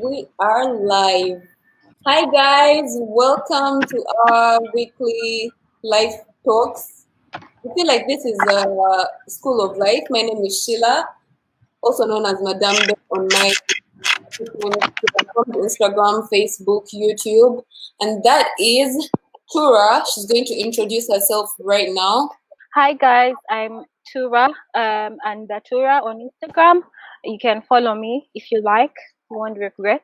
We are live. Hi, guys. Welcome to our weekly life talks. I feel like this is a school of life. My name is Sheila, also known as Madame Beth on my different platforms, Instagram, Facebook, YouTube. And that is Tura. She's going to introduce herself right now. Hi guys, I'm Tura, and the Tura on Instagram. You can follow me if you like. You won't regret.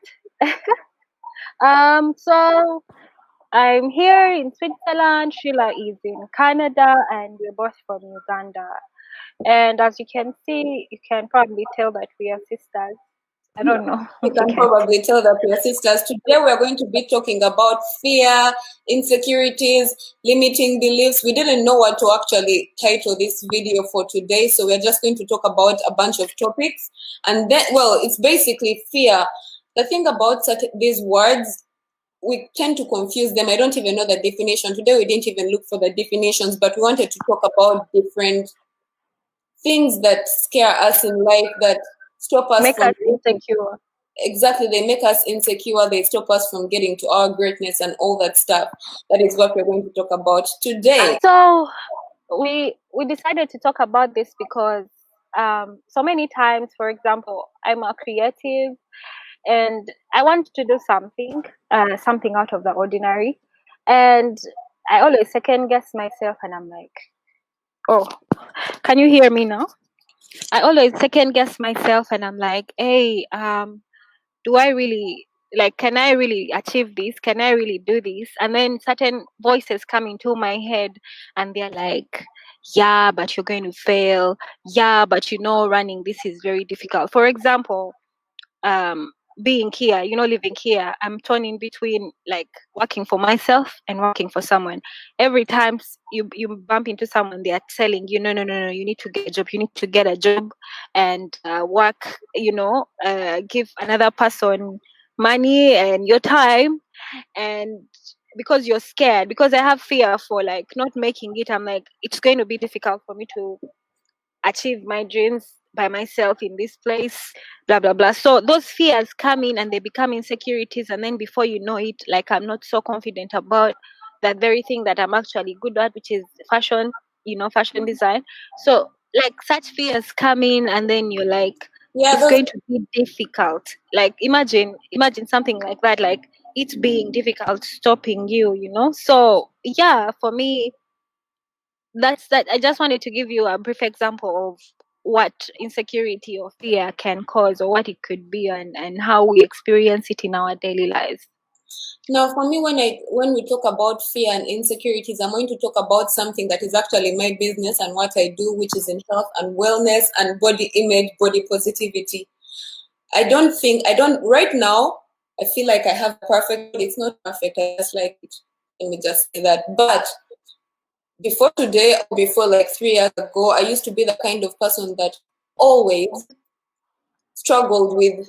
So I'm here in Switzerland. Sheila is in Canada, and we're both from Uganda. And as you can see, you can probably tell that we are sisters. I don't know You if you can can. probably tell that we are sisters. Today we are going to be talking about fear, insecurities, limiting beliefs. We didn't know what to actually title this video for today, so we're just going to talk about a bunch of topics. And then, well, it's basically fear. The thing about these words, we tend to confuse them. I don't even know the definition. Today we didn't even look for the definitions, but we wanted to talk about different things that scare us in life, that stop us Make from us insecure. exactly, they make us insecure, they stop us from getting to our greatness and all that stuff. That is what we're going to talk about today. So we decided to talk about this because so many times, for example, I'm a creative and I want to do something out of the ordinary, and I always second guess myself, and I'm like, oh, can you hear me now? I always second guess myself, and I'm like, hey, do I really, like, can I really achieve this? Can I really do this? And then certain voices come into my head and they're like, yeah, but you're going to fail. Yeah, but running this is very difficult. For example, um being here, living here, I'm torn in between, like, working for myself and working for someone. Every time you bump into someone, they are telling you, no, no, no, no, you need to get a job, and work, give another person money and your time. And because you're scared, because I have fear for, like, not making it, I'm like, it's going to be difficult for me to achieve my dreams by myself in this place, blah blah blah. So those fears come in and they become insecurities, and then before you know it, like, I'm not so confident about that very thing that I'm actually good at, which is fashion, fashion design. So, like, such fears come in, and then you're like, Yeah, it's those going to be difficult. Like, imagine something like that, like it being difficult stopping you. So yeah, for me, that's that. I just wanted to give you a brief example of what insecurity or fear can cause, or what it could be, and how we experience it in our daily lives. now for me, when we talk about fear and insecurities, I'm going to talk about something that is actually my business and what I do, which is in health and wellness and body image, body positivity. I don't right now, I feel like I have perfect, it's not perfect, I just like it. Let me just say that. But before today, or before like 3 years ago, I used to be the kind of person that always struggled with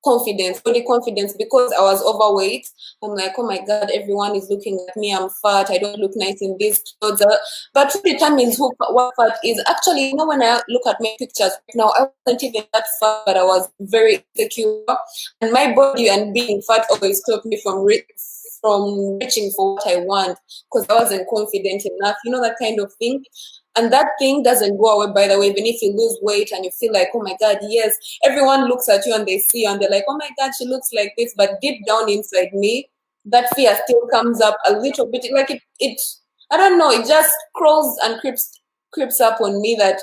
confidence, body confidence, because I was overweight. I'm like, oh my God, everyone is looking at me. I'm fat. I don't look nice in these clothes. But what determines what fat is? Actually, when I look at my pictures right now, I wasn't even that fat, but I was very insecure. And my body and being fat always stopped me from reaching for what I want because I wasn't confident enough. That kind of thing. And that thing doesn't go away, by the way, even if you lose weight and you feel like, oh my God, yes, everyone looks at you and they see you and they're like, oh my God, she looks like this. But deep down inside me, that fear still comes up a little bit. Like it I don't know, it just crawls and creeps up on me that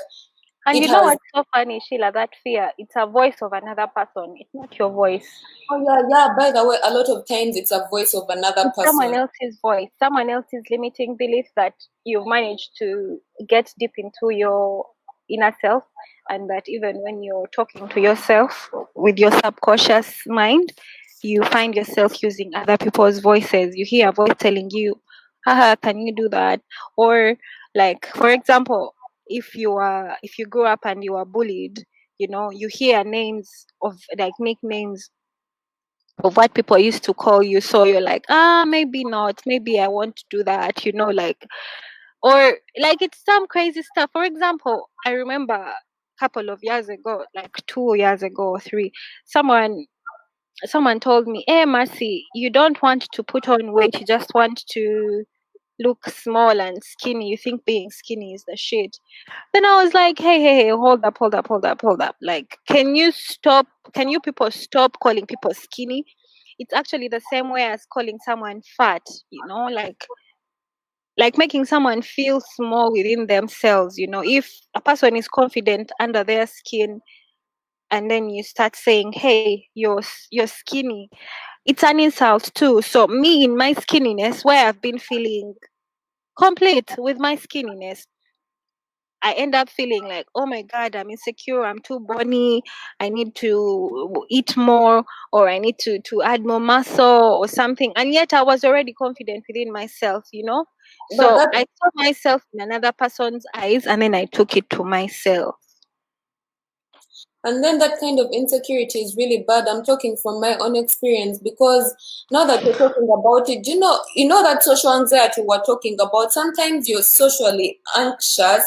And it you know has. what's so funny, Sheila? That fear, it's a voice of another person. It's not your voice. Oh yeah, yeah. By the way, a lot of times it's a voice of another It's someone person. else's voice, someone else's limiting belief that you've managed to get deep into your inner self, and that even when you're talking to yourself with your subconscious mind, you find yourself using other people's voices. You hear a voice telling you, haha, can you do that? Or, like, for example, if you grew up and you are bullied, you hear names of, like, nicknames of what people used to call you. So you're like, maybe not, maybe I want to do that, like, or like, it's some crazy stuff. For example, I remember a couple of years ago, like 2 years ago or three, someone someone told me, "Hey, Mercy, you don't want to put on weight. You just want to look small and skinny. You think being skinny is the shit." Then I was like, hey, hold up, hold up, hold up, hold up. Like, can you stop? Can you people stop calling people skinny? It's actually the same way as calling someone fat, like making someone feel small within themselves. If a person is confident under their skin, and then you start saying, hey, you're skinny, it's an insult too. So me in my skinniness, where I've been feeling complete with my skinniness, I end up feeling like, oh my God, I'm insecure, I'm too bony, I need to eat more, or I need to add more muscle or something. And yet I was already confident within myself, But So that I saw myself in another person's eyes, and then I took it to myself. And then that kind of insecurity is really bad. I'm talking from my own experience, because now that you're talking about it, you know that social anxiety we're talking about. Sometimes you're socially anxious,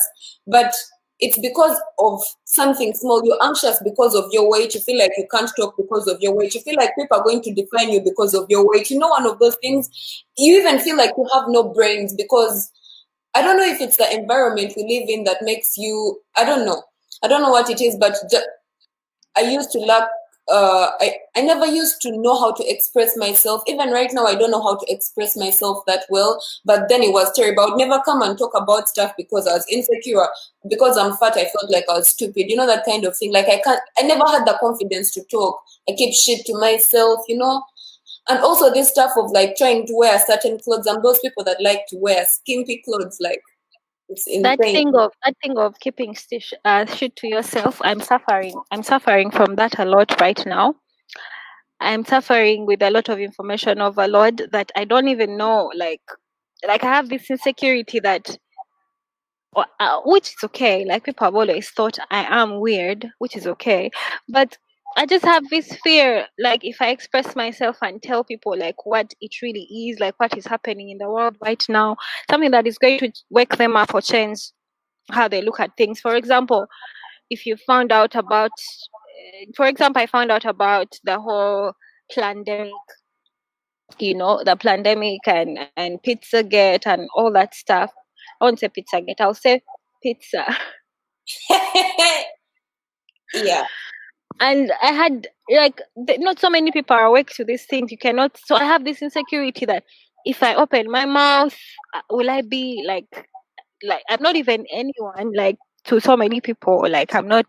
but it's because of something small. You're anxious because of your weight. You feel like you can't talk because of your weight. You feel like people are going to define you because of your weight. One of those things. You even feel like you have no brains, because I don't know if it's the environment we live in that makes you. I don't know. I don't know what it is, but I used to lack. I never used to know how to express myself. Even right now, I don't know how to express myself that well. But then it was terrible. I would never come and talk about stuff because I was insecure. Because I'm fat, I felt like I was stupid. That kind of thing. Like I can't. I never had the confidence to talk. I keep shit to myself. And also this stuff of like trying to wear certain clothes. I'm those people that like to wear skimpy clothes. Like it's That insane. thing of keeping shit to yourself, I'm suffering. I'm suffering from that a lot right now. I'm suffering with a lot of information overload that I don't even know. Like I have this insecurity that, which is okay. Like people have always thought I am weird, which is okay. But I just have this fear, like if I express myself and tell people like what it really is, like what is happening in the world right now, something that is going to wake them up or change how they look at things. For example, if you found out about, for example, I found out about the whole pandemic, the pandemic and Pizzagate and all that stuff. I won't say Pizzagate, I'll say pizza. Yeah. And I had not so many people are awake to these things. You cannot. So I have this insecurity that if I open my mouth, will I be like I'm not even anyone like to so many people. Like I'm not.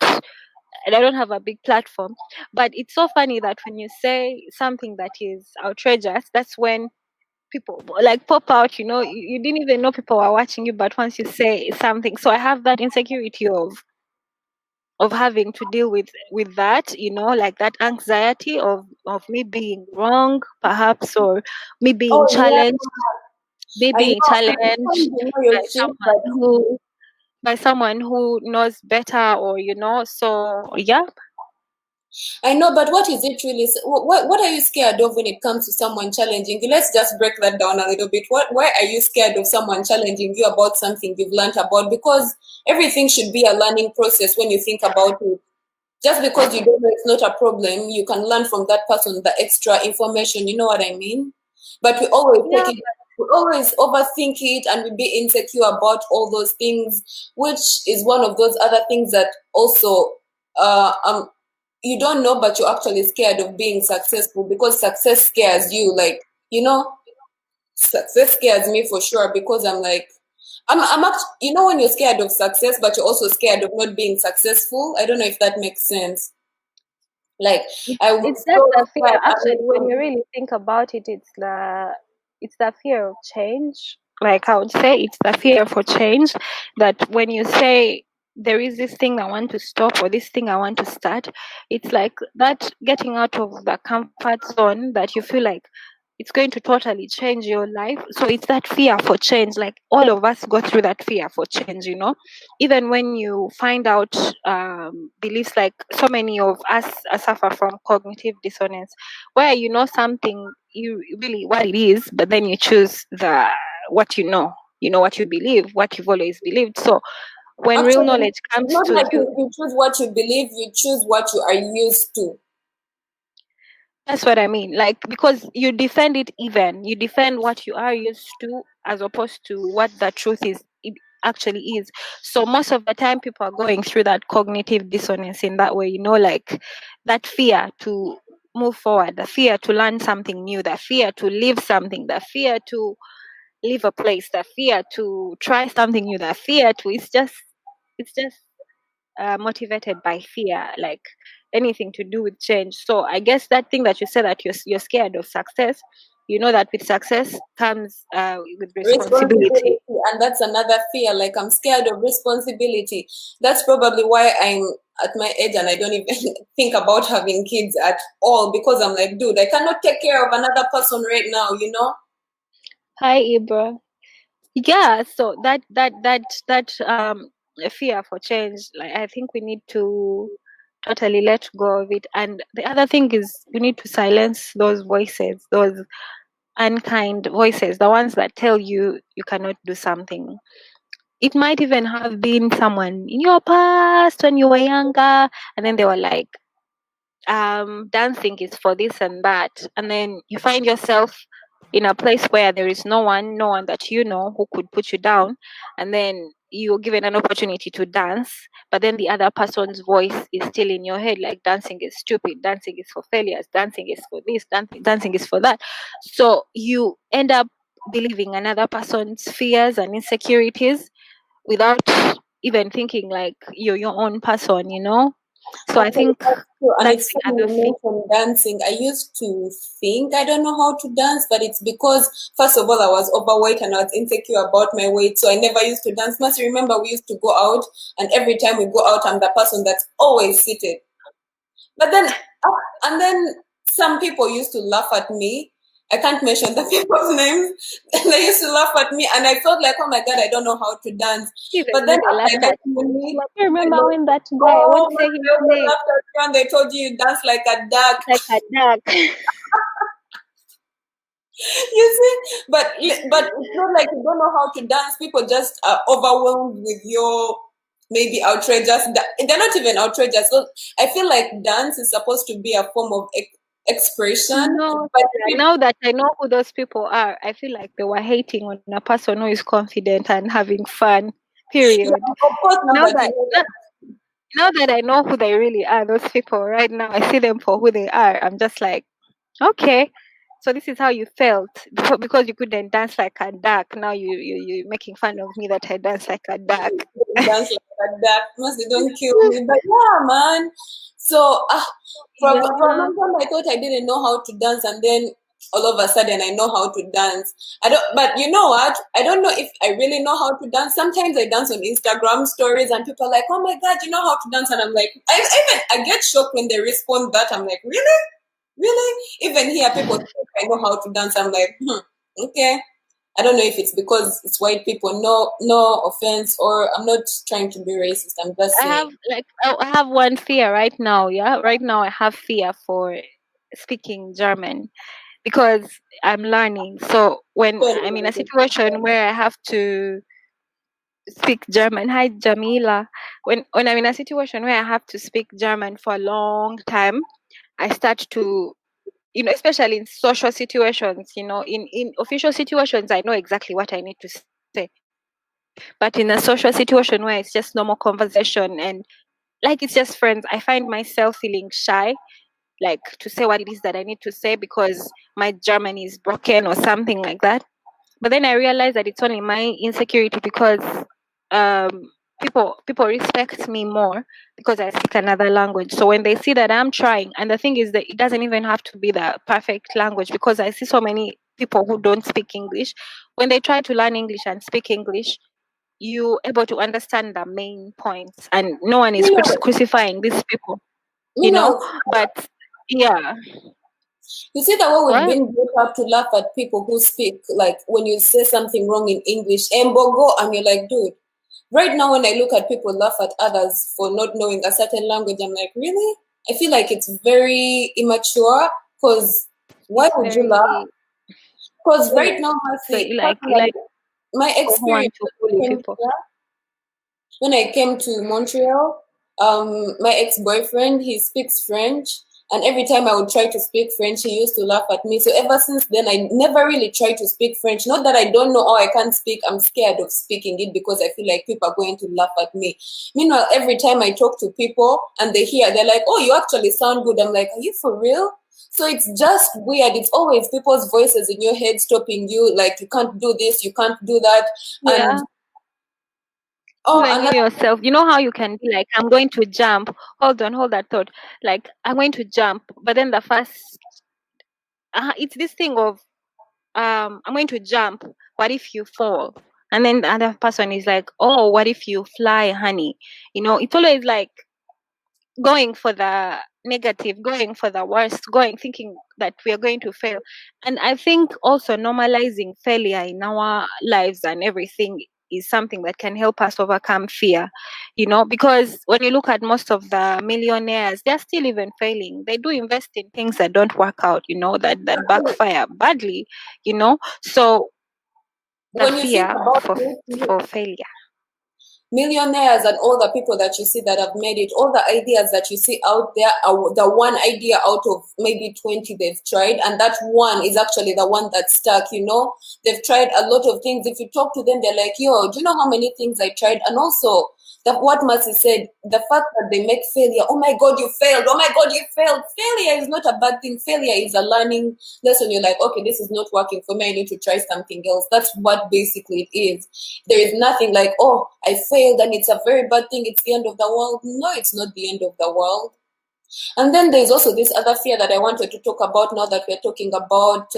And I don't have a big platform. But it's so funny that when you say something that is outrageous, that's when people like pop out. You didn't even know people were watching you, but once you say something, so I have that insecurity of having to deal with that, like that anxiety of me being wrong perhaps, or me being Oh yeah. challenged me I being know. Sometimes challenged you know your by shit, but someone who knows better, or so yeah. I know. But what is it really? What are you scared of when it comes to someone challenging you? Let's just break that down a little bit. Why are you scared of someone challenging you about something you've learned about? Because everything should be a learning process when you think about it. Just because you don't know it's not a problem, you can learn from that person the extra information. You know what I mean? But we always take Yeah, it, we always overthink it, and we be insecure about all those things, which is one of those other things that also you don't know, but you're actually scared of being successful, because success scares you. Like, success scares me for sure, because I'm like, I'm actually, when you're scared of success, but you're also scared of not being successful. I don't know if that makes sense. Like, I was it's just so the fear. scared. Actually, when you really think about it, it's the fear of change. Like I would say, it's the fear for change. That when you say there is this thing I want to stop, or this thing I want to start, it's like that getting out of the comfort zone that you feel like it's going to totally change your life. So it's that fear for change. Like all of us go through that fear for change, even when you find out beliefs. Like so many of us suffer from cognitive dissonance, where you know something, you really what it is, but then you choose the what what you believe, what you've always believed. So when real Actually, knowledge it's comes not to like you, you choose what you believe, you choose what you are used to. That's what I mean. Like, because you defend it even. You defend what you are used to as opposed to what the truth is it actually is. So most of the time people are going through that cognitive dissonance in that way, like that fear to move forward, the fear to learn something new, the fear to leave something, the fear to leave a place, the fear to try something new, the fear to it's just motivated by fear, like anything to do with change. So I guess that thing that you said, that you're scared of success, that with success comes with responsibility. Responsibility, and that's another fear. Like, I'm scared of responsibility. That's probably why I'm at my age and I don't even think about having kids at all, because I'm like, dude, I cannot take care of another person right now. Hi, Ibra. Yeah, so that fear for change, like, I think we need to totally let go of it. And the other thing is, we need to silence those voices, those unkind voices, the ones that tell you you cannot do something. It might even have been someone in your past when you were younger, and then they were like, dancing is for this and that, and then you find yourself in a place where there is no one that who could put you down, and then you're given an opportunity to dance, but then the other person's voice is still in your head, like, dancing is stupid, dancing is for failures, dancing is for this, dancing is for that. So you end up believing another person's fears and insecurities without even thinking like you're your own person. So I Actually, think that's true. And that's it's the funny other you thing. mentioned dancing. I used to think I don't know how to dance, but it's because, first of all, I was overweight and I was insecure about my weight. So I never used to dance. Must you remember we used to go out, and every time we go out, I'm the person that's always seated. But then, and then some people used to laugh at me. I can't mention the people's names. And they used to laugh at me, and I felt like, oh my God, I don't know how to dance. Even But me, then they after I laughed met at me. you, Like, I remember when that guy, I oh won't my say his God, they name, laughed at you and they told you dance like a duck. like a duck. You see, but it's not like you don't know how to dance. People just are overwhelmed with your maybe outrageous. They're not even outrageous. So I feel like dance is supposed to be a form of expression, No, but Sarah, now that I know who those people are, I feel like they were hating on a person who is confident and having fun. yeah, Period. of course, now Now that you that know now, now that I know who they really are, those people right now, I see them for who they are. I'm just like, okay. So this is how you felt before, because you couldn't dance like a duck. Now you're making fun of me that I dance like a duck. dance like that. Must they don't kill me. But yeah, man. So for a Yeah. long time I thought I didn't know how to dance, and then all of a sudden I know how to dance. I don't but you know what? I don't know if I really know how to dance. Sometimes I dance on Instagram stories and people are like, oh my God, you know how to dance, and I'm like, I get shocked when they respond that. I'm like, really? Really? Even here people think I know how to dance. I'm like, okay. I don't know if it's because it's white people. No, no offense, or I'm not trying to be racist. I'm just I have saying. like I have one fear right now. Yeah, right now I have fear for speaking German because I'm learning. So when I'm in a situation where I have to speak German, hi Jamila. When I'm in a situation where I have to speak German for a long time, I start to, especially in social situations, in official situations, I know exactly what I need to say. But in a social situation where it's just normal conversation and like it's just friends, I find myself feeling shy, like to say what it is that I need to say because my German is broken or something like that. But then I realized that it's only my insecurity because um, people respect me more because I speak another language. So when they see that I'm trying, and the thing is that it doesn't even have to be the perfect language because I see so many people who don't speak English. When they try to learn English and speak English, you able to understand the main points, and no one is You know, crucifying these people, you know, But yeah, you see that way we've what? been brought up to laugh at people who speak, like when you say something wrong in English, and bogo, and you're like, dude. Right now, when I look at people laugh at others for not knowing a certain language, I'm like, really? I feel like it's very immature. Because why It's would you laugh? very Because right true. now, So Mercy, you personally, like my people who experience want to bully came people. here when I came to Montreal. My ex-boyfriend, he speaks French, And every time I would try to speak French, he used to laugh at me. So ever since then, I never really tried to speak French. Not that I don't know, I can't speak. I'm scared of speaking it because I feel like people are going to laugh at me. Meanwhile, every time I talk to people and they're like, oh, you actually sound good. I'm like, are you for real? So it's just weird. It's always people's voices in your head stopping you, like, you can't do this, you can't do that. Yeah. And oh, Even you yourself, you know how you can be like, I'm going to jump. Hold on, hold that thought. Like, I'm going to jump, but then the first, it's this thing of, I'm going to jump. What if you fall? And then the other person is like, oh, what if you fly, honey? It's always like going for the negative, going for the worst, going thinking that we are going to fail. And I think also normalizing failure in our lives and everything is something that can help us overcome fear, because when you look at most of the millionaires, they're still even failing. They do invest in things that don't work out, that backfire badly, so the when you think fear about for it, for failure. millionaires and all the people that you see that have made it, all the ideas that you see out there are the one idea out of maybe 20 they've tried, and that one is actually the one that stuck. They've tried a lot of things. If you talk to them, they're like, yo, do you know how many things I tried? And also what Mercy said, the fact that they make failure, oh my god, you failed, oh my god, you failed. Failure is not a bad thing. Failure is a learning lesson. You're like, okay, this is not working for me, I need to try something else. That's what basically it is. There is nothing like, oh, I failed and it's a very bad thing, it's the end of the world. No, it's not the end of the world. And then there's also this other fear that I wanted to talk about now that we're talking about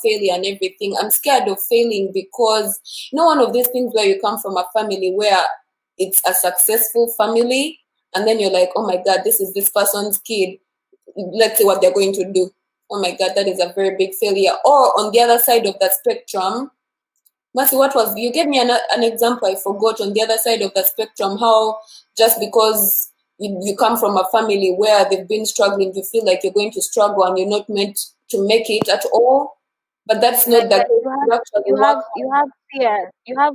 failure and everything. I'm scared of failing because, one of these things where you come from a family where it's a successful family, and then you're like, oh my God, this is this person's kid. Let's see what they're going to do. Oh my God, that is a very big failure. Or on the other side of that spectrum, Mercy, you gave me an example I forgot on the other side of the spectrum, how just because you come from a family where they've been struggling, you feel like you're going to struggle and you're not meant to make it at all. But that's not Like the that, case. You actually work you have fear. You have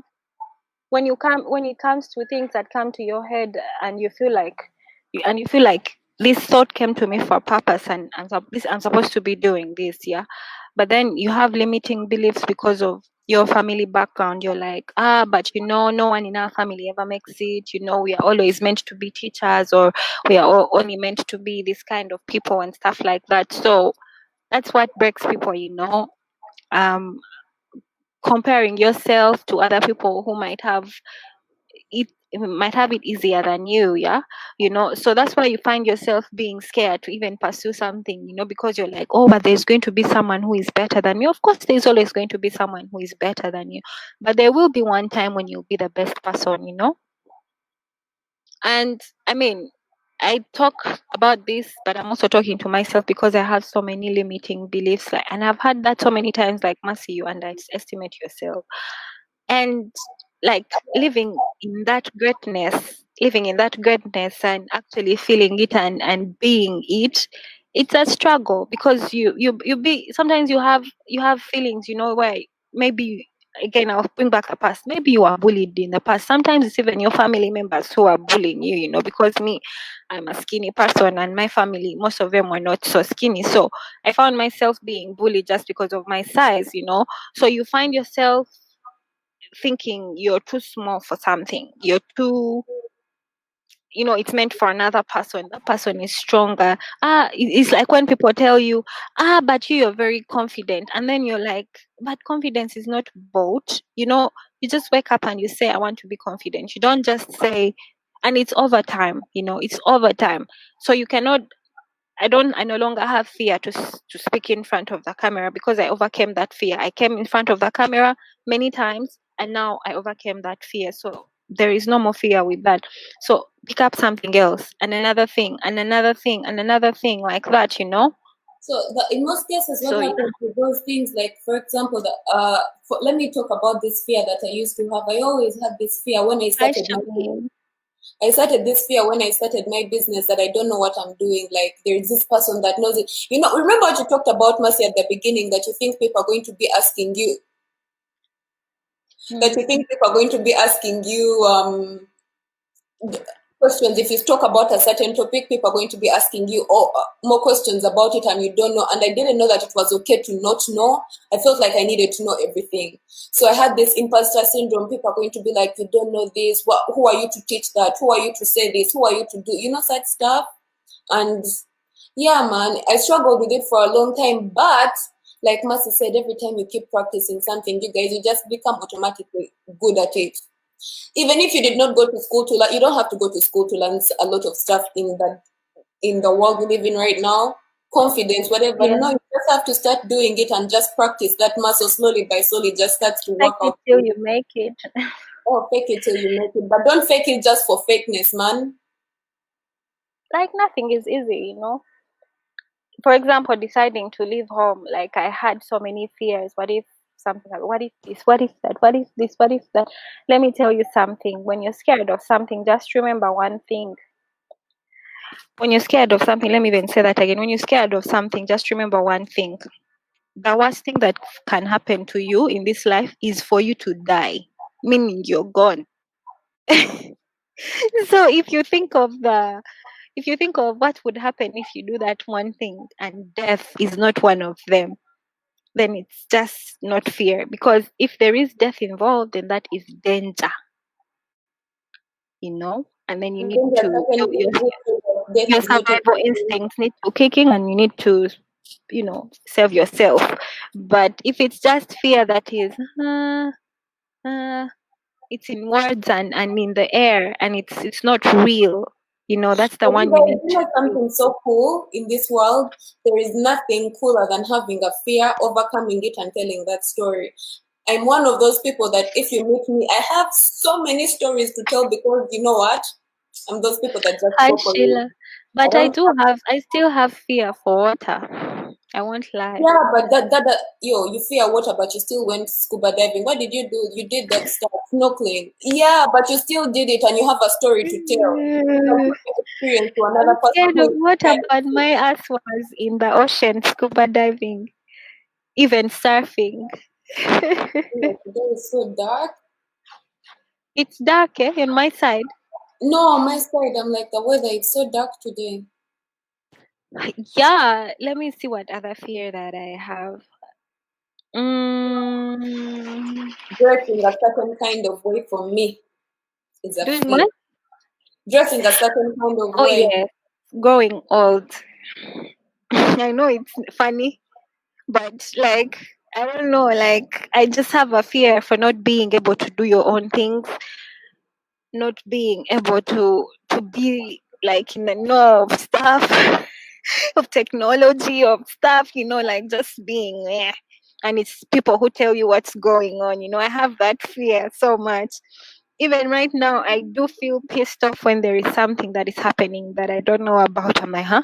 when it comes to things that come to your head, and you feel like this thought came to me for a purpose, and this, I'm supposed to be doing this, yeah. But then you have limiting beliefs because of your family background. You're like, but no one in our family ever makes it. We are always meant to be teachers, or we are only meant to be this kind of people and stuff like that. So that's what breaks people, um comparing yourself to other people who might have it easier than you, yeah. So that's why you find yourself being scared to even pursue something, because you're like, oh, but there's going to be someone who is better than me. Of course there's always going to be someone who is better than you, but there will be one time when you'll be the best person. And I mean, I talk about this, but I'm also talking to myself because I have so many limiting beliefs, and I've had that so many times, like, Mercy, you underestimate yourself. And like living in that greatness and actually feeling it and being it, it's a struggle, because you be sometimes you have feelings, where maybe, again, I'll bring back the past. Maybe you are bullied in the past. Sometimes it's even your family members who are bullying you, because me, I'm a skinny person, and my family, most of them were not so skinny. So I found myself being bullied just because of my size. So you find yourself thinking you're too small for something. You're too, it's meant for another person. That person is stronger. It's like when people tell you, but you're very confident. And then you're like, but confidence is not bought. You just wake up and you say, I want to be confident. You don't just say, and it's over time, it's over time. So you cannot, I no longer have fear to speak in front of the camera, because I overcame that fear. I came in front of the camera many times, and now I overcame that fear. So there is no more fear with that. So pick up something else, and another thing, and another thing, and another thing, like that. So in most cases, what So yeah. happens with those things, like for example, let me talk about this fear that I used to have. I always had this fear when I Hi, started my Charmaine. I started this fear when I started my business that I don't know what I'm doing. Like there is this person that knows it. Remember what you talked about, Mercy, at the beginning, that you think people are going to be asking you, that you think people are going to be asking you, questions. If you talk about a certain topic, people are going to be asking you more questions about it, and you don't know. And I didn't know that it was okay to not know. I felt like I needed to know everything. So I had this imposter syndrome. People are going to be like, you don't know this. Who are you to teach that? Who are you to say this? Who are you to do? Such stuff. And yeah, man, I struggled with it for a long time. But like Mercy said, every time you keep practicing something, you just become automatically good at it. Even if you did not go to school to learn, you don't have to go to school to learn a lot of stuff in the world we live in right now. Confidence, whatever. Yeah. No, you just have to start doing it and just practice that muscle slowly by slowly. Just starts to Fake work it out. till you make it. Oh, fake it till you make it, but don't fake it just for fakeness, man. Like nothing is easy. For example, deciding to leave home, like I had so many fears. What if something, what if this, what if that, what if this, what if that? Let me tell you something. When you're scared of something, just remember one thing. When you're scared of something, let me even say that again. When you're scared of something, just remember one thing. The worst thing that can happen to you in this life is for you to die, meaning you're gone. So if you think of what would happen if you do that one thing and death is not one of them, then it's just not fear. Because if there is death involved, then that is danger, and then you I need think there are to certain people who feel that death your is not survival okay. instincts need to kick in, and you need to save yourself. But if it's just fear that is uh, it's in words and in the air, and it's not real, that's the But you one you guys, need you know to. something so cool in this world? There is nothing cooler than having a fear, overcoming it, and telling that story. I'm one of those people that if you meet me, I have so many stories to tell because you know what? I'm those people that just Hi, go for it. Sheila. I But don't. I still have fear for water. I won't lie. Yeah, but you fear water, but you still went scuba diving. What did you do? You did that stuff, snorkeling. Yeah, but you still did it, and you have a story to tell. You can I'm put your experience to another person scared who of is water, scared but of my ass was in the ocean, scuba diving, even surfing. it. Today is so dark. It's dark, on my side. No, on my side, I'm like the weather. It's so dark today. Yeah, let me see what other fear that I have. Mm, Dressing a certain kind of way for me is a doing fear. what? Dressing a certain kind of Oh, way. yes, growing old. I know it's funny, but like, I don't know, like, I just have a fear for not being able to do your own things, not being able to be like in the know of stuff, of technology, of stuff, like just being there. And it's people who tell you what's going on. I have that fear so much. Even right now, I do feel pissed off when there is something that is happening that I don't know about. I'm like, huh?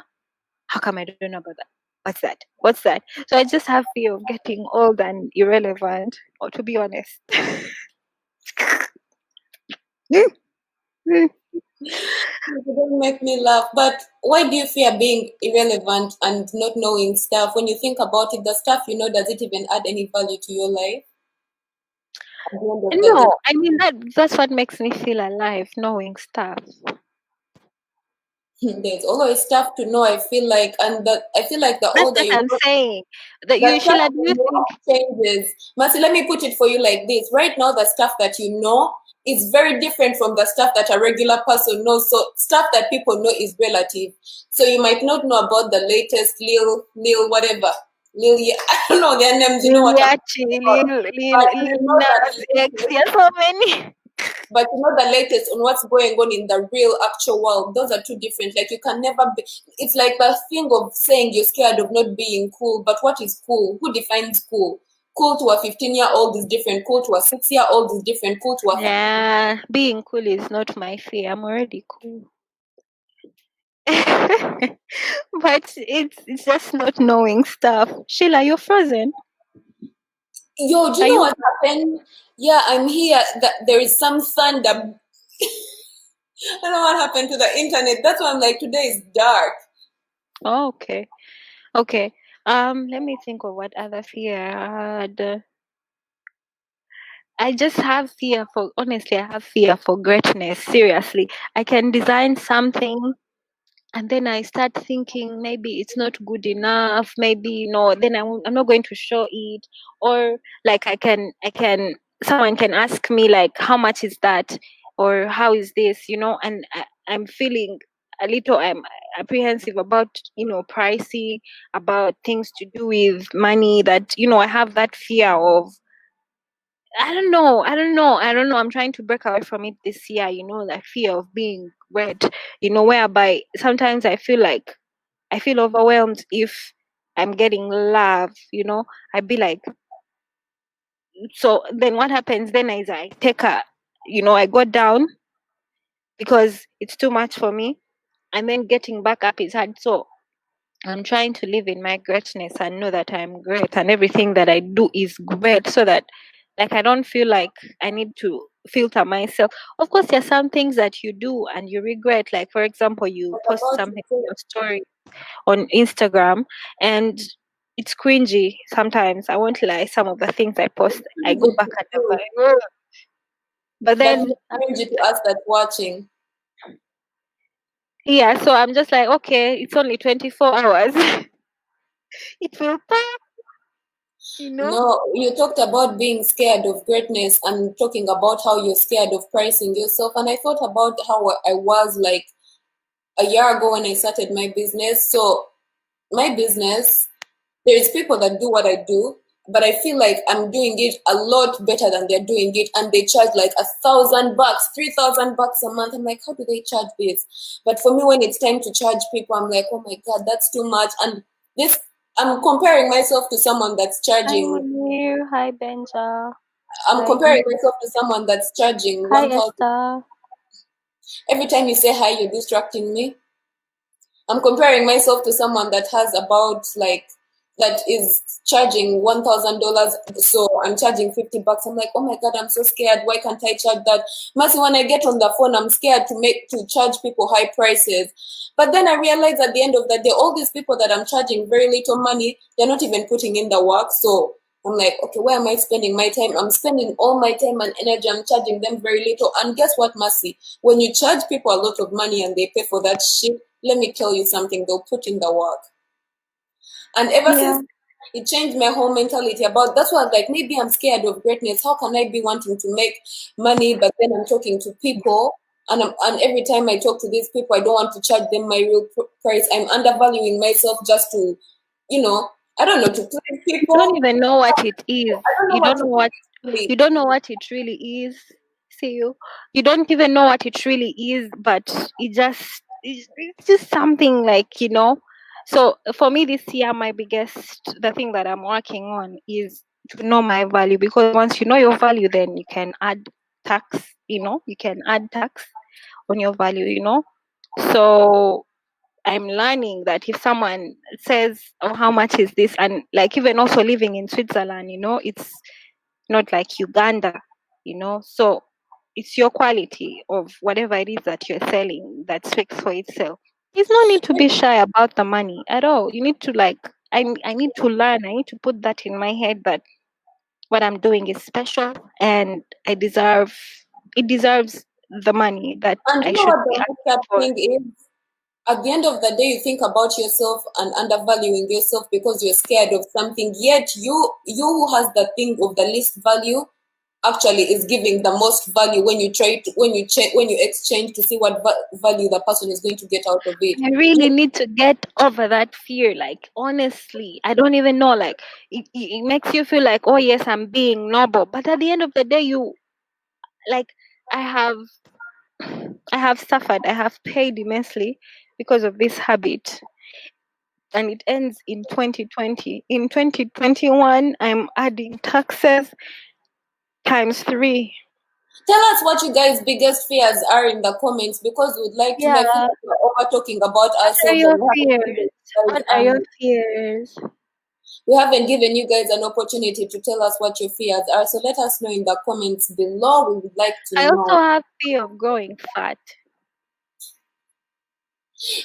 How come I don't know about that? What's that? What's that? So I just have fear of getting old and irrelevant, or to be honest. You don't make me laugh. But why do you fear being irrelevant and not knowing stuff? When you think about it, the stuff you know, does it even add any value to your life at the end of the day? No, I mean that's what makes me feel alive, knowing stuff. There's always stuff to know. I feel like, and that I feel like the That's older what you I'm grow, saying. That the you, stuff Sheila, do you you know think changes. Mercy, let me put it for you like this. Right now, the stuff that you know is very different from the stuff that a regular person knows. So stuff that people know is relative. So you might not know about the latest Lil whatever. I don't know their names, you know what I'm Liliachi, talking about. But Lil you know Nas that X? latest, Yes, so many. but you know the latest on what's going on in the real actual world. Those are two different. Like you can never be. It's like the thing of saying you're scared of not being cool. But what is cool? Who defines cool? Cool to a 15-year-old is different. Cool to a 6-year-old is different. Cool to a Yeah, being cool is not my fear. I'm already cool. But it's just not knowing stuff. Sheila, you're frozen. yo. Do you Are know you? what happened? Yeah, I'm here. There is some thunder. I don't know what happened to the internet. That's why I'm like today is dark. Oh, okay. Okay. Let me think of what other fear I had. I just have fear for, honestly, I have fear for greatness. Seriously. I can design something and then I start thinking maybe it's not good enough. Maybe, then I'm not going to show it. Or like someone can ask me like, how much is that? Or how is this, and I'm feeling I'm apprehensive about, pricing, about things to do with money that, I have that fear of. I don't know. I'm trying to break away from it this year, that fear of being read, whereby sometimes I feel overwhelmed if I'm getting love, I'd be like, so then what happens then is I take I go down because it's too much for me, and then getting back up is hard. So I'm trying to live in my greatness and know that I'm great and everything that I do is great, so that like I don't feel like I need to filter myself. Of course, there are some things that you do and you regret. Like for example, you What post about something in you? your story on Instagram and it's cringy sometimes. I won't lie, some of the things I post, I go back and I'm like, "Ugh." But But then you encourage you to us that's watching. yeah, so I'm just like, okay, it's only 24 hours. It will pass. No, you talked about being scared of greatness and talking about how you're scared of pricing yourself. And I thought about how I was like a year ago when I started my business. So my business, there's people that do what I do, but I feel like I'm doing it a lot better than they're doing it, and they charge like $1,000, $3,000 a month. I'm like, how do they charge this? But for me, when it's time to charge people, I'm like, oh my god, that's too much. And this, I'm comparing myself to someone that's Hi, charging. Munir. Hi, Benja. I'm Hi, comparing myself to someone that's charging hi, 1,000. Esther. Every time you say hi, you're distracting me. I'm comparing myself to someone that has about like that is charging $1,000. So I'm charging $50. I'm like, oh my god, I'm so scared. Why can't I charge that? Mercy, when I get on the phone, I'm scared to charge people high prices. But then I realize at the end of the day, all these people that I'm charging very little money, they're not even putting in the work. So I'm like, okay, where am I spending my time? I'm spending all my time and energy. I'm charging them very little. And guess what, Mercy? When you charge people a lot of money and they pay for that shit, let me tell you something, they'll put in the work. And ever Yeah. since it changed my whole mentality about that's why I was like, maybe I'm scared of greatness. How can I be wanting to make money, but then I'm talking to people, and every time I talk to these people, I don't want to charge them my real price. I'm undervaluing myself just to, I don't know, to please You don't people. even know what it is. I don't know You what don't to know what really. you don't know what it really is. See you. You don't even know what it really is, but it's just something like. So for me this year, the thing that I'm working on is to know my value, because once you know your value, then you can add tax. You can add tax on your value. So I'm learning that if someone says, "Oh, how much is this?" and like even also living in Switzerland, it's not like Uganda. So it's your quality of whatever it is that you're selling that speaks for itself. There's no need to be shy about the money at all. You need to I need to learn. I need to put that in my head that what I'm doing is special and it deserves the money that And you I know should what be the messed asking up for. thing is? At the end of the day, you think about yourself and undervaluing yourself because you're scared of something. Yet you who has the thing of the least value actually is giving the most value when you try to when you exchange to see what value the person is going to get out of it. I really need to get over that fear. Like, honestly, I don't even know. Like, it makes you feel like, oh, yes, I'm being noble. But at the end of the day, like, I have, I have suffered, I have paid immensely because of this habit. And it ends in 2020. In 2021, I'm adding taxes times three. Tell us what you guys' biggest fears are in the comments because we'd like to know. I feel Yeah. like we're over talking about What are ourselves and your fears? What are your fears? we haven't given you guys an opportunity to tell us what your fears are. So let us know in the comments below. We would like to I also know. have fear of growing fat.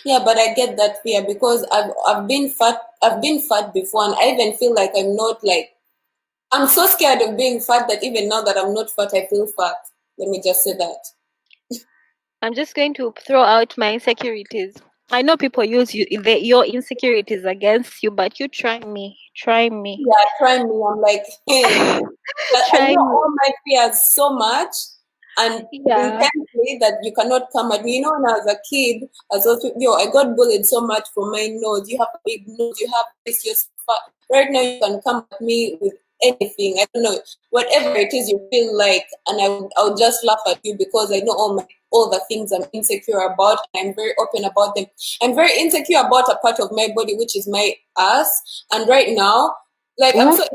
Yeah, but I get that fear because I've been fat before, and I even feel like I'm not like I'm so scared of being fat that even now that I'm not fat, I feel fat. Let me just say that. I'm just going to throw out my insecurities. I know people use your insecurities against you, but you try me. Try me. Yeah, try me. I'm like, hey, but I Try know me. all my fears so much and Yeah. intensely that you cannot come at me. You know, when I was a kid, I was also, I got bullied so much for my nose. You have a big nose, you have this, you're so fat. Right now, you can come at me with anything. I don't know, whatever it is you feel like, and I'll just laugh at you because I know all the things I'm insecure about, and I'm very open about them. I'm very insecure about a part of my body, which is my ass. And right now, like I'm Oof. so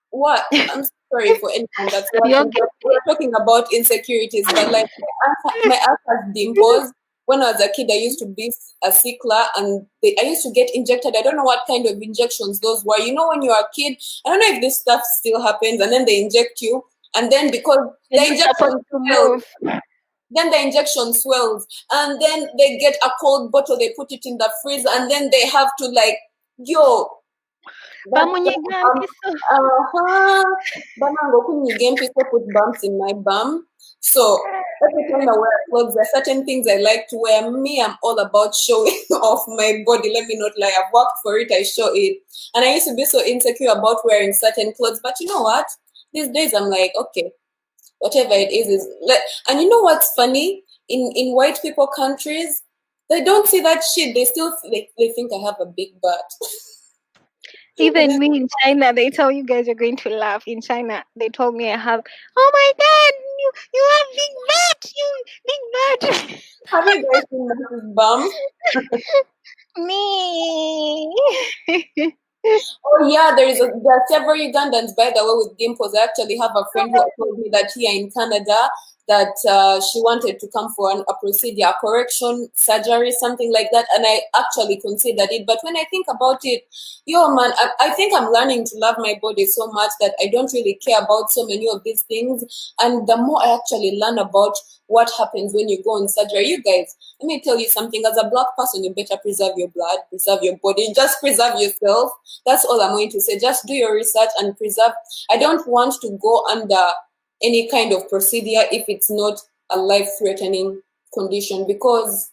what I'm sorry for anyone that's You're watching, but we're talking about insecurities. But like my ass has dimples. When I was a kid, I used to be a sickler, and I used to get injected. I don't know what kind of injections those were. You know, when you're a kid, I don't know if this stuff still happens, and then they inject you, and then because You're the not supposed injection to swells, move. then the injection swells, and then they get a cold bottle, they put it in the freezer, and then they have to like, yo, that's Bamunyiga mpiso. banango kunyiga mpiso put bumps in my bum. So every time I wear clothes, there are certain things I like to wear. Me, I'm all about showing off my body. Let me not lie. I've worked for it. I show it, and I used to be so insecure about wearing certain clothes. But you know what? These days, I'm like, okay, whatever it is. And you know what's funny? In white people countries, they don't see that shit. They still they think I have a big butt. Even me in China, they tell you guys are going to laugh. In China, they told me I have. Oh my God, you have big butt. You big butt. Have you guys seen Mrs. Bum? Me. Oh yeah, there are several Ugandans by the way with dimples. I actually have a friend who told me that here in Canada that she wanted to come for a procedure, a correction surgery, something like that, and I actually considered it. But when I think about it, yo man, I think I'm learning to love my body so much that I don't really care about so many of these things. And the more I actually learn about what happens when you go on surgery, you guys, let me tell you something. As a black person, you better preserve your blood, preserve your body, just preserve yourself. That's all I'm going to say. Just do your research and preserve. I don't want to go under any kind of procedure if it's not a life-threatening condition, because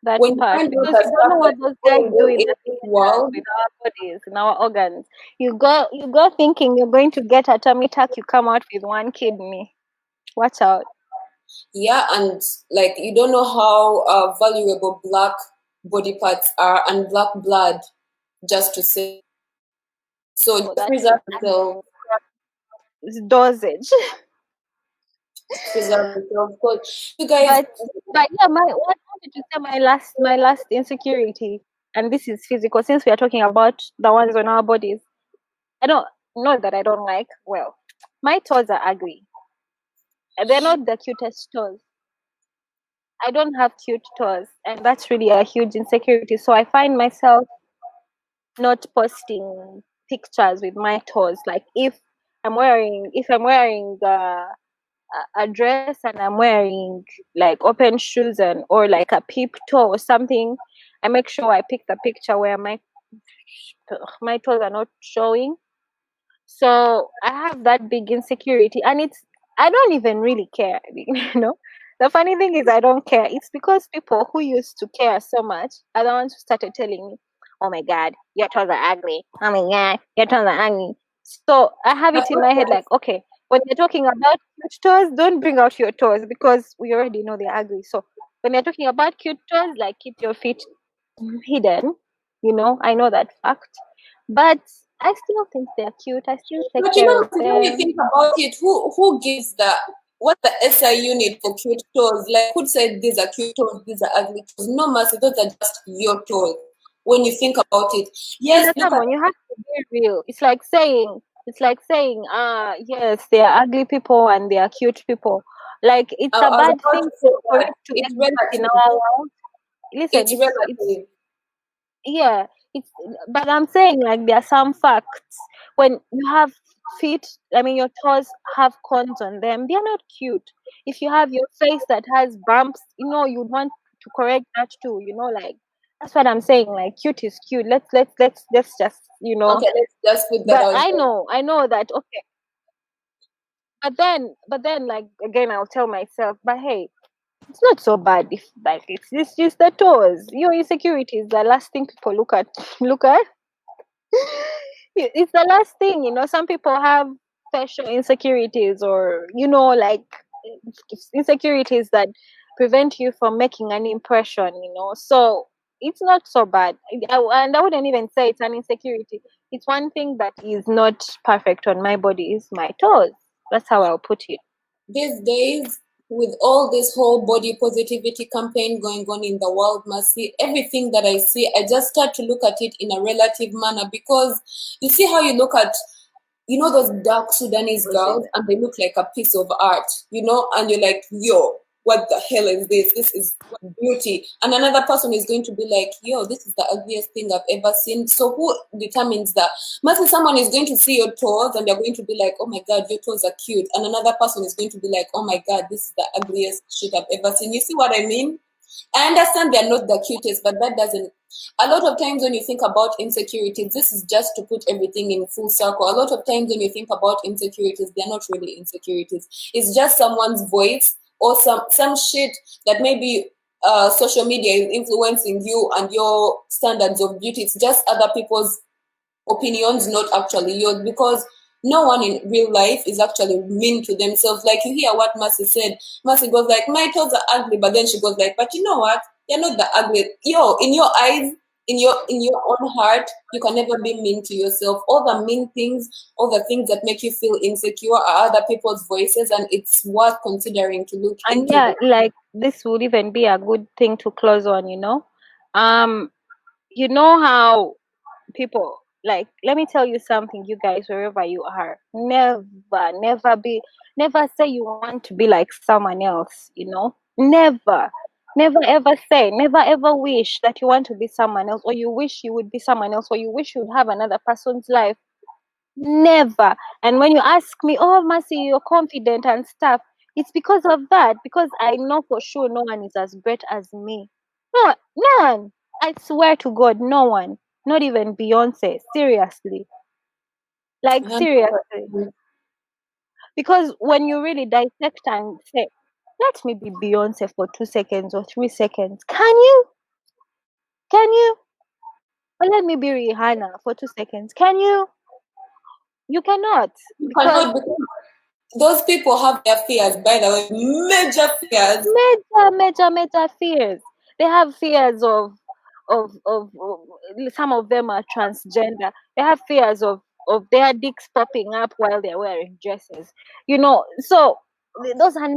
That when you part, find out because the you don't stuff know that what is those guys going do on in in the this theaters world, with our bodies, in our organs. You go thinking you're going to get a tummy tuck, you come out with one kidney. Watch out. yeah, and like you don't know how valuable black body parts are and black blood, just to say. So Oh, just that preserve yourself. is dosage. Just preserve yourself. Because you guys, But yeah, my what I wanted to say my last insecurity, and this is physical. Since we are talking about the ones on our bodies, I don't know that I don't like. Well, my toes are ugly. They're not the cutest toes. I don't have cute toes, and that's really a huge insecurity. So I find myself not posting pictures with my toes. Like if I'm wearing a dress and I'm wearing like open shoes and or like a peep toe or something, I make sure I pick the picture where my toes are not showing. So I have that big insecurity, and I don't even really care. The funny thing is I don't care. It's because people who used to care so much are the ones who started telling me, "Oh my God, your toes are ugly. Oh my God, your toes are ugly." So I have but it in my head like, okay, when you're talking about cute toes, don't bring out your toes because we already know they're ugly. So when you're talking about cute toes, like keep your feet hidden. I know that fact. But I still think they're cute. I still take But you care know, of when you them. think about it, who gives what the SI unit for cute toes? Like, who said these are cute toes, these are ugly toes? No, mercy, those are just your toes. When you think about it, yes, And look come at on, you have to be real. It's like saying, yes, they are ugly people and they are cute people. Like it's I a was bad about thing to say for that it to it's exist in relative. our world. Listen, It's it's relative. yeah, it's but I'm saying like there are some facts. When you have feet, I mean your toes have corns on them, they're not cute. If you have your face that has bumps, you'd want to correct that too, like That's what I'm saying. Like, cute is cute. Let's just, you know. Okay, let's just put that But out there. I know that, okay. But then, like, again, I'll tell myself, but hey, it's not so bad if, like, it's just the toes. Your insecurity is the last thing people look at. Look at. It's the last thing, you know. Some people have facial insecurities, or, you know, like, insecurities that prevent you from making an impression, you know. So it's not so bad. And I wouldn't even say it's an insecurity. It's one thing that is not perfect on my body is my toes. That's how I'll put it. These days, with all this whole body positivity campaign going on in the world, Mercy, everything that I see, I just start to look at it in a relative manner, because you see how you look at, you know, those dark Sudanese girls, and they look like a piece of art, you know, and you're like, yo, what the hell is this? This is beauty. And another person is going to be like, yo, this is the ugliest thing I've ever seen. So who determines that? Mostly someone is going to see your toes and they're going to be like, oh my God, your toes are cute. And another person is going to be like, oh my God, this is the ugliest shit I've ever seen. You see what I mean? I understand they're not the cutest, but that doesn't. A lot of times when you think about insecurities, this is just to put everything in full circle. A lot of times when you think about insecurities, they're not really insecurities. It's just someone's voice or some shit that maybe social media is influencing you and your standards of beauty. It's just other people's opinions, not actually yours, because no one in real life is actually mean to themselves. Like, you hear what Mercy said. Mercy goes like, my toes are ugly, but then she goes like, but you know what? You're not the ugly. Yo, in your eyes, in your own heart, you can never be mean to yourself. All the mean things, all the things that make you feel insecure are other people's voices, and it's worth considering to look And into yeah, them. like, this would even be a good thing to close on, you know. Um, you know how people, like, let me tell you something, you guys, wherever you are, never say you want to be like someone else, you know. Never ever say, never ever wish that you want to be someone else, or you wish you would be someone else, or you wish you would have another person's life. Never. And when you ask me, oh, Mercy, you're confident and stuff, it's because of that, because I know for sure no one is as great as me. No, no one. I swear to God, no one. Not even Beyonce. Seriously. Like, And seriously. Because when you really dissect and say, let me be Beyonce for 2 seconds or 3 seconds, can you? Can you? Or let me be Rihanna for 2 seconds. Can you? You cannot. you Because cannot, because those people have their fears, by the way, major fears. major fears. They have fears of some of them are transgender. They have fears of their dicks popping up while they're wearing dresses. You know, so those are,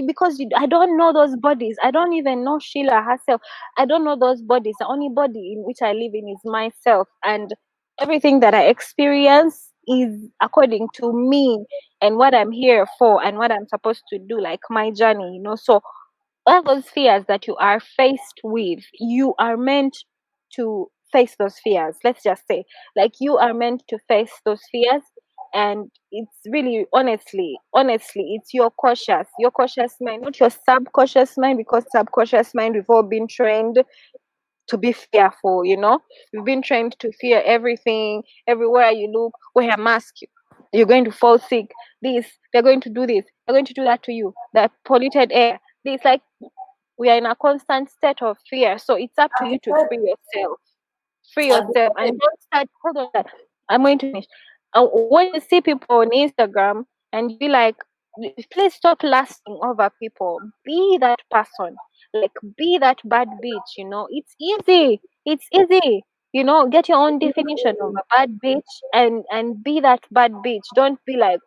because I don't know those bodies. I don't even know Sheila herself. I don't know those bodies. The only body in which I live in is myself, and everything that I experience is according to me and what I'm here for and what I'm supposed to do, like my journey, you know. So all those fears that you are faced with, you are meant to face those fears. Let's just say, like, you are meant to face those fears. And it's really, honestly, it's your cautious mind, not your subconscious mind, because subconscious mind, we've all been trained to be fearful, you know. We've been trained to fear everything. Everywhere you look, wear a mask, you're going to fall sick. They're going to do this, they're going to do that to you. The polluted air, this, like, we are in a constant state of fear. So it's up to As you you to said, free yourself. Free as you yourself said, and don't start. Hold on, I'm going to finish. When you see people on Instagram and you be like, please stop lasting over people. Be that person. Like, be that bad bitch, you know. It's easy. It's easy. You know, get your own definition of a bad bitch, and be that bad bitch. Don't be like,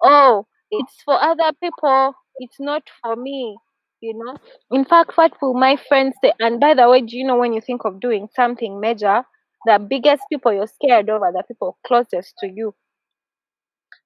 oh, it's for other people, it's not for me, you know. In fact, what will my friends say? And by the way, do you know, when you think of doing something major, the biggest people you're scared of are the people closest to you.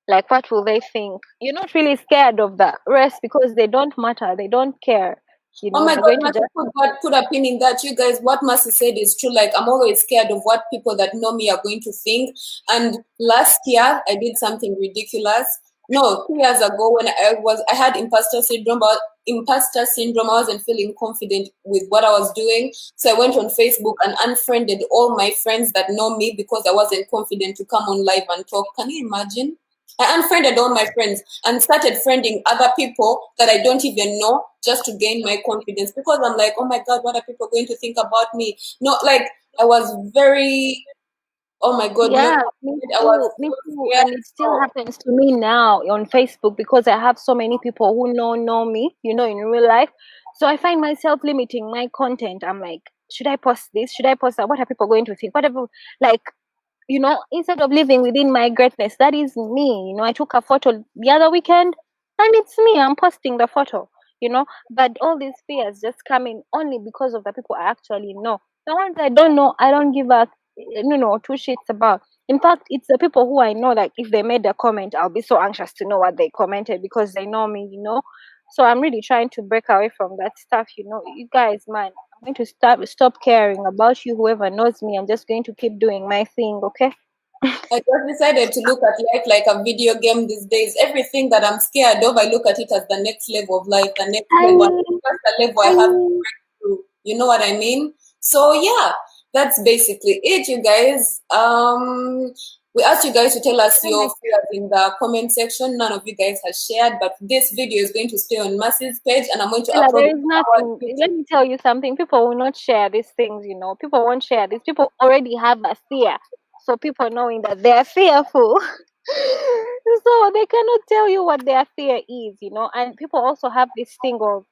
Like, what will they think? You're not really scared of the rest because they don't matter, they don't care, you oh know. my They're God, going to Mercy, just, put a pin in that. You guys, what Mercy said is true. Like, I'm always scared of what people that know me are going to think. And last year, I did something ridiculous. No, 2 years ago, when I had imposter syndrome, but imposter syndrome. I wasn't feeling confident with what I was doing. So I went on Facebook and unfriended all my friends that know me because I wasn't confident to come on live and talk. Can you imagine? I unfriended all my friends and started friending other people that I don't even know just to gain my confidence, because I'm like, oh my God, what are people going to think about me? No, like I was very, oh my God, no, Yeah, me I too. was Me so too. scared. And it still happens to me now on Facebook because I have so many people who know me, in real life. So I find myself limiting my content. I'm like, should I post this? Should I post that? What are people going to think? Whatever. Like, instead of living within my greatness, that is me. I took a photo the other weekend and it's me. I'm posting the photo. But all these fears just come in only because of the people I actually know. The ones I don't know, I don't give a two shits about. In fact, it's the people who I know, like if they made a comment, I'll be so anxious to know what they commented because they know me. So I'm really trying to break away from that stuff. You guys, man, I'm going to stop caring about you. Whoever knows me, I'm just going to keep doing my thing, okay? I just decided to look at life like a video game these days. Everything that I'm scared of, I look at it as the next level of life, the next I, level. That's the level I I, have to break through. You know what I mean? So yeah, that's basically it, you guys. We asked you guys to tell us your fears in the comment section. None of you guys has shared, but this video is going to stay on Mercy's page, and I'm going to Stella, upload there it is to our nothing. Let YouTube. me tell you something. People will not share these things. People won't share this. People already have a fear. So people knowing that they're fearful. So they cannot tell you what their fear is. And people also have this thing of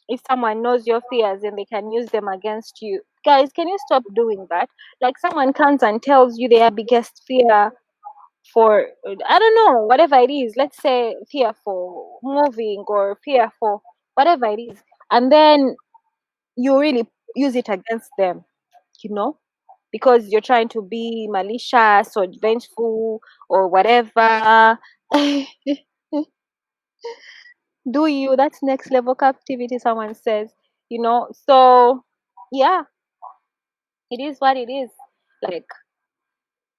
if someone knows your fears and they can use them against you. Guys, can you stop doing that? Like someone comes and tells you their biggest fear for, I don't know, whatever it is. Let's say fear for moving or fear for whatever it is. And then you really use it against them, you know, because you're trying to be malicious or vengeful or whatever. Do you? That's next level captivity, someone says. So yeah, it is what it is. Like,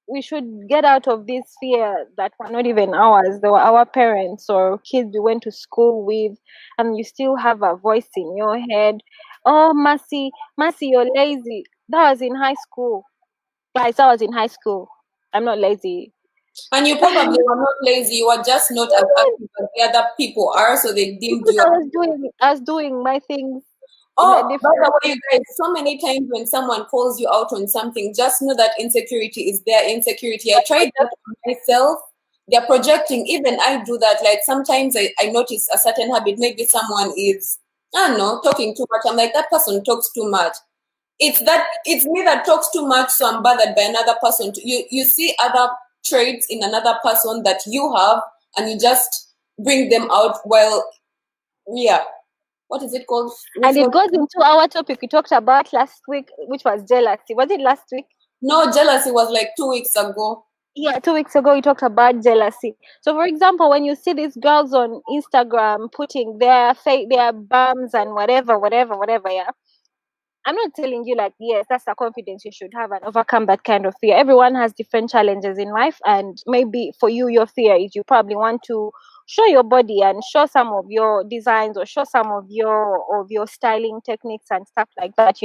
we should get out of this fear that were not even ours. They were our parents or kids we went to school with, and you still have a voice in your head. Oh, Mercy, you're lazy. That was in high school. Guys, I was in high school. I'm not lazy. And you probably were not lazy, you were just not as active as the other people are, so they deemed Because you. I was doing my things in a Oh, by different the way, way. you guys, so many times when someone calls you out on something, just know that insecurity is their insecurity. I tried that on myself. They're projecting. Even I do that. Like sometimes I notice a certain habit. Maybe someone is, I don't know, talking too much. I'm like, that person talks too much. It's me that talks too much, so I'm bothered by another person. You see other traits in another person that you have, and you just bring them out. Well, yeah, what is it called? And it Reflex. goes into our topic we talked about last week, which was jealousy. Was it last week? No, jealousy was like 2 weeks ago. Yeah, 2 weeks ago we talked about jealousy. So, for example, when you see these girls on Instagram putting their bums and whatever, yeah, I'm not telling you like, yes, that's the confidence you should have and overcome that kind of fear. Everyone has different challenges in life, and maybe for you, your fear is you probably want to show your body and show some of your designs or show some of your styling techniques and stuff like that.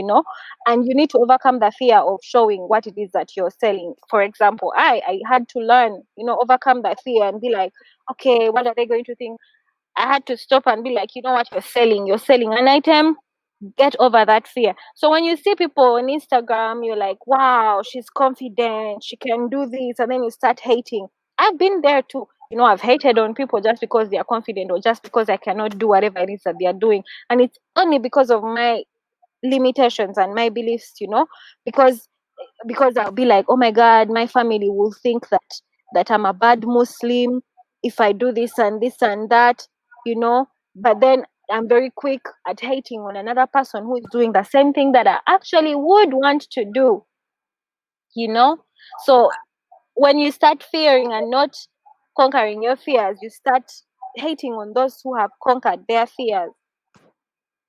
And you need to overcome the fear of showing what it is that you're selling. For example, I had to learn, overcome that fear and be like, okay, what are they going to think? I had to stop and be like, you know what, you're selling an item. Get over that fear. So when you see people on Instagram, you're like, wow, she's confident, she can do this, and then you start hating. I've been there too. I've hated on people just because they are confident or just because I cannot do whatever it is that they are doing. And it's only because of my limitations and my beliefs. because I'll be like, oh my God, my family will think that I'm a bad Muslim if I do this and this and that. But then I'm very quick at hating on another person who is doing the same thing that I actually would want to do. So when you start fearing and not conquering your fears, you start hating on those who have conquered their fears.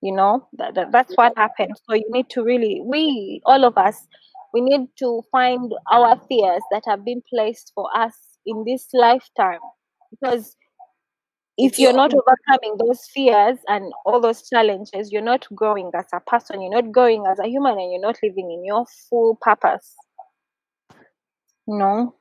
That's what happens. So you need to really, all of us, we need to find our fears that have been placed for us in this lifetime, because if you're not overcoming those fears and all those challenges, you're not growing as a person, you're not growing as a human, and you're not living in your full purpose. No.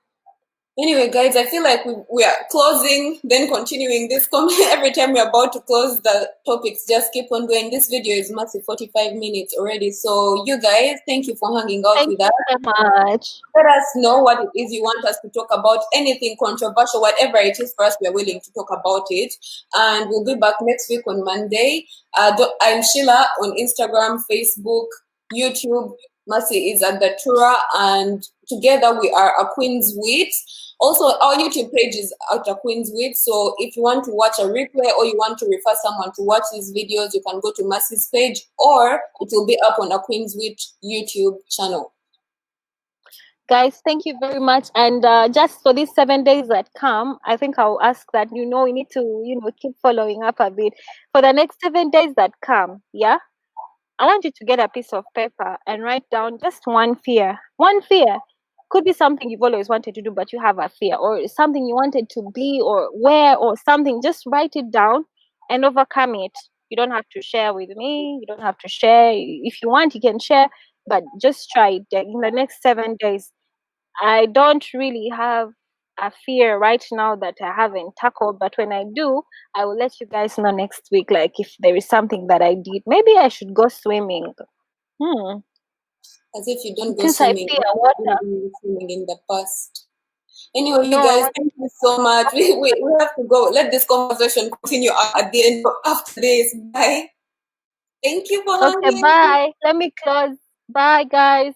Anyway, guys, I feel like we are closing, then continuing this comment. Every time we're about to close, the topics just keep on going. This video is massive, 45 minutes already. So you guys, thank you for hanging out with us. Thank you so much. Let us know what it is you want us to talk about, anything controversial, whatever it is for us, we are willing to talk about it. And we'll be back next week on Monday. I'm Sheila on Instagram, Facebook, YouTube. Mercy is at the Tura, and together we are a Queen's Wit. Also, our YouTube page is at a Queen's Wit. So if you want to watch a replay or you want to refer someone to watch these videos, you can go to Mercy's page, or it will be up on a Queen's Wit YouTube channel. Guys, thank you very much. And just for these 7 days that come, I think I'll ask that, we need to, keep following up a bit. For the next 7 days that come, yeah? I want you to get a piece of paper and write down just one fear. One fear. Could be something you've always wanted to do, but you have a fear, or something you wanted to be or wear or something. Just write it down and overcome it. You don't have to share with me. You don't have to share. If you want, you can share, but just try it in the next 7 days. I don't really have a fear right now that I haven't tackled, but when I do, I will let you guys know next week. Like if there is something that I did, maybe I should go swimming. As if you don't go Since swimming. I fear water. Swimming in the past. Anyway, you guys, thank you so much. We have to go. Let this conversation continue at the end after this. Bye. Thank you for Okay, bye. Let me close. Bye, guys.